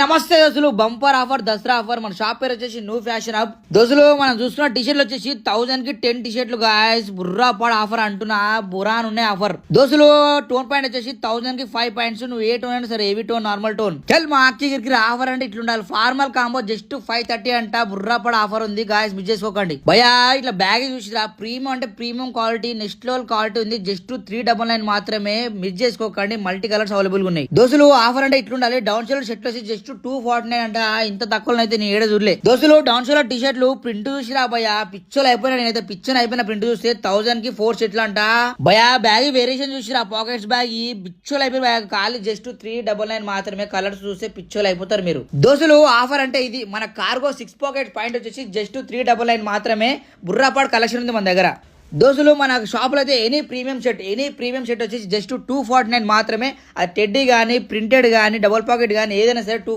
నమస్తే దోస్తులు, bumper offer Dasara offer. మన షాప్ పేరు వచ్చేసి న్యూ ఫ్యాషన్ హబ్. దోస్తులు మనం చూస్తున్న టీషర్ట్లు వచ్చేసి 1000 కి 10 టీషర్ట్లు గాయస్. బుర్రా పాడ్ ఆఫర్ అంటున్నా, బురాన్ ఉన్నాయి ఆఫర్. దోస్తులు టోన్ పాయింట్ వచ్చేసి 1000 కి 5 పాయింట్స్. నువ్వు ఏ టోన్ అయినా సరే, హెవీ టోన్ నార్మల్ టోన్ చల్ మా గిరికి ఆఫర్ అంటే ఇట్లుండాలి. ఫార్మల్ కాంబో జస్ట్ 530 అంట. బుర్రా పాడ్ ఆఫర్ ఉంది గాయస్, మిస్ చేసుకోకండి భయా. ఇట్లా బ్యాగ్ చూసిరా, ప్రీమియం అంటే premium quality, next level quality ఉంది. జస్ట్ 399 మాత్రమే, మిస్ చేసుకోకండి. మల్టీ కలర్స్ అవైలబుల్ గా ఉన్నాయి. దోస్తులు ఆఫర్ అంటే ఇట్లుండాలి. డౌన్ షోల్డర్ షర్ట్ వచ్చి జస్ట్ 249 అంట. ఇంత తక్కువ అయితే నేను ఏడా చూడలే. దోస్తులు డౌన్ షోల్డర్ టీ షర్ట్లు ప్రింట్ చూసిరా భయ, పిచ్చోలు అయిపోయినా. నేనైతే పిచ్చని అయిపోయిన ప్రింట్ చూస్తే 1000 కి 4 షర్ట్లు అంట భయా. బ్యాగ్ వేరియేషన్ చూసిరా, పాకెట్స్ బ్యాగ్ పిచ్చోలు అయిపోయి ఖాళీ జస్ట్ 399 మాత్రమే. కలర్స్ చూస్తే పిచ్చోలు అయిపోతారు మీరు. దోస్తులు ఆఫర్ అంటే ఇది. మన కార్గో 6 పాకెట్ పాయింట్ వచ్చేసి జస్ట్ 399 మాత్రమే. బుర్రాపాడ్ కలెక్షన్ ఉంది మన దగ్గర. దోస్తులు మన షాప్ లో అయితే ఎనీ ప్రీమియం షర్ట్ వచ్చేసి జస్ట్ 249 మాత్రమే. అది టెడ్డీ గానీ, ప్రింటెడ్ గానీ, డబుల్ పాకెట్ గానీ ఏదైనా సరే